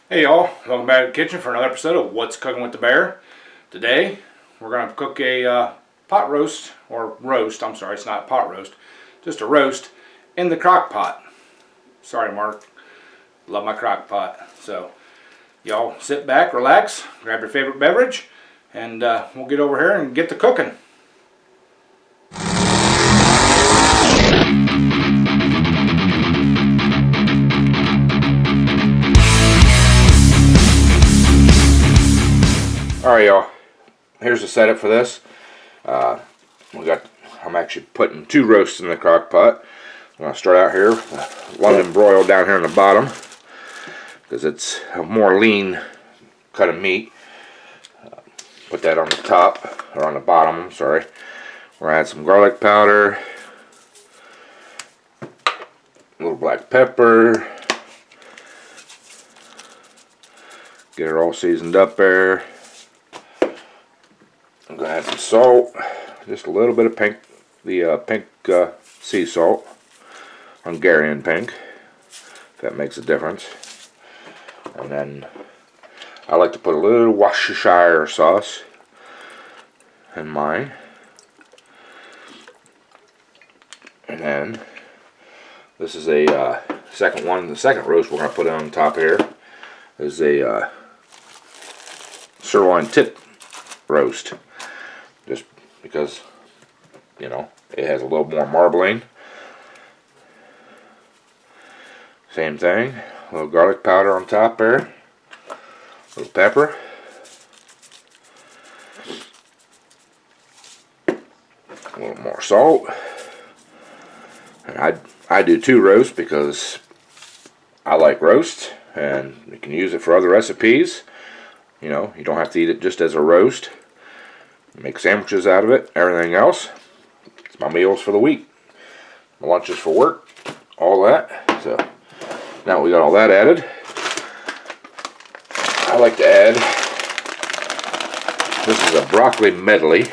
Hey y'all, welcome back to the kitchen for another episode of What's Cooking with the Bear. Today we're going to cook a pot roast, or roast, I'm sorry, it's not a pot roast, just a roast in the crock pot. Sorry Mark, love my crock pot. So y'all sit back, relax, grab your favorite beverage, and we'll get over here and get to cooking. Alright y'all, here's the setup for this. I'm actually putting two roasts in the crock pot. I'm going to start out here with London broil down here on the bottom because it's a more lean cut of meat. Put that on the top, or on the bottom, I'm sorry. We're going to add some garlic powder, a little black pepper, get it all seasoned up there. I'm going to add some salt, just a little bit of pink sea salt, Hungarian pink, if that makes a difference. And then I like to put a little Worcestershire sauce in mine. And then this is a second one. The second roast we're going to put on top here is a sirloin tip roast, just because, you know, it has a little more marbling. Same thing, a little garlic powder on top there, a little pepper, a little more salt. And I do two roasts because I like roast, and you can use it for other recipes. You know, you don't have to eat it just as a roast. Make sandwiches out of it, everything else. It's my meals for the week. My lunches for work, all that. So now we got all that added, I like to add, this is a broccoli medley.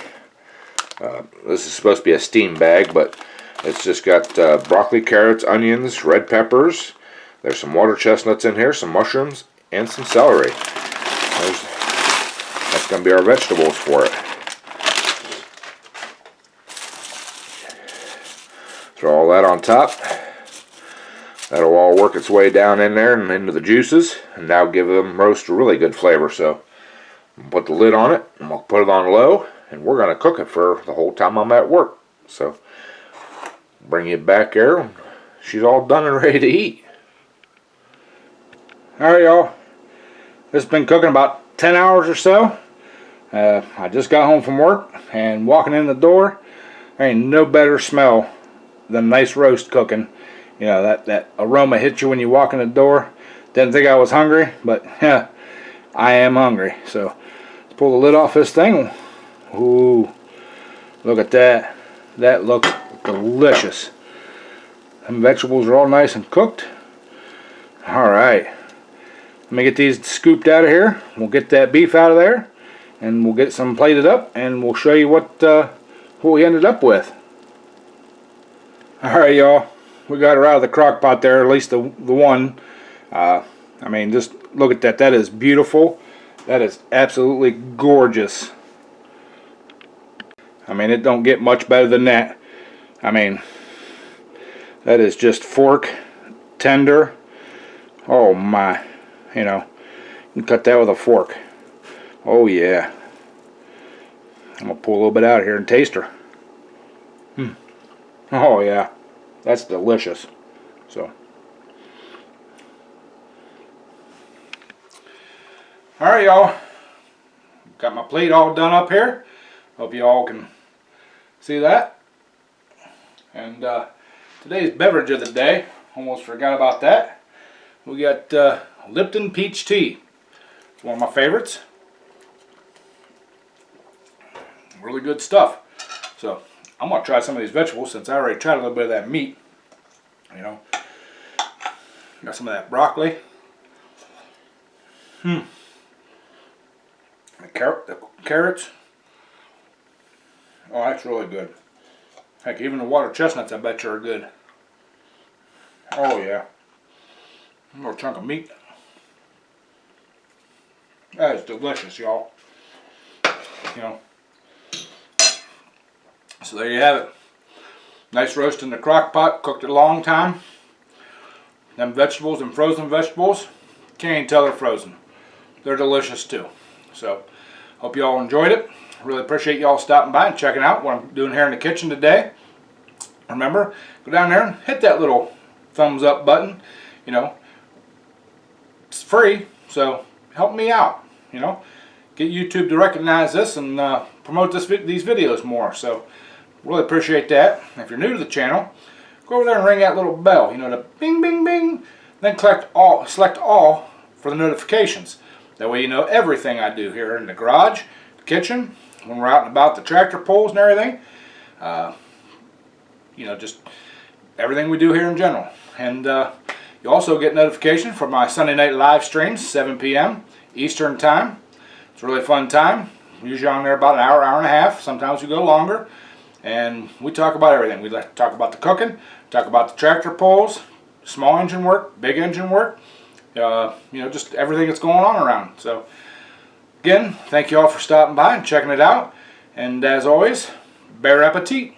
This is supposed to be a steam bag, but it's just got broccoli, carrots, onions, red peppers. There's some water chestnuts in here, some mushrooms, and some celery. That's going to be our vegetables for it. Throw all that on top. That'll all work its way down in there and into the juices, and now give them roast a really good flavor. So I'm put the lid on it, and we'll put it on low, and we're going to cook it for the whole time I'm at work. So bring it back here. She's all done and ready to eat. Alright y'all, this has been cooking about 10 hours or so. I just got home from work, and walking in the door, there ain't no better smell than nice roast cooking. You know, that aroma hits you when you walk in the door. Didn't think I was hungry, but yeah, I am hungry. So let's pull the lid off this thing. Ooh, look at that. That looks delicious. Them vegetables are all nice and cooked. Alright, let me get these scooped out of here. We'll get that beef out of there, and we'll get some plated up, and we'll show you what we ended up with. Alright y'all, we got her out of the crock pot there, at least the one. I mean, just look at that. That is beautiful. That is absolutely gorgeous. I mean, it don't get much better than that. I mean, that is just fork tender. Oh my, you know, you can cut that with a fork. Oh yeah. I'm gonna pull a little bit out of here and taste her. Oh yeah, that's delicious. So, alright y'all, got my plate all done up here. Hope you all can see that. And today's beverage of the day, almost forgot about that. We got Lipton Peach Tea. It's one of my favorites. Really good stuff. So I'm going to try some of these vegetables since I already tried a little bit of that meat. You know, got some of that broccoli. The carrots. Oh, that's really good. Heck, even the water chestnuts I bet you are good. Oh yeah. A little chunk of meat. That is delicious, y'all. You know. So there you have it. Nice roast in the crock pot, cooked a long time. Them vegetables and frozen vegetables, can't even tell they're frozen. They're delicious too. So, hope you all enjoyed it. Really appreciate y'all stopping by and checking out what I'm doing here in the kitchen today. Remember, go down there and hit that little thumbs up button. You know, it's free, so help me out. You know, get YouTube to recognize this and promote these videos more. So, really appreciate that. If you're new to the channel, go over there and ring that little bell. You know, the bing, bing, bing. Then select all for the notifications. That way you know everything I do here in the garage, the kitchen, when we're out and about the tractor pulls and everything. You know, just everything we do here in general. And you also get notification for my Sunday night live streams, 7 p.m. Eastern time. It's a really fun time. Usually on there about an hour, hour and a half. Sometimes we go longer. And we talk about everything. We like to talk about the cooking, talk about the tractor pulls, small engine work, big engine work. You know, just everything that's going on around. So, again, thank you all for stopping by and checking it out. And as always, bon appetit.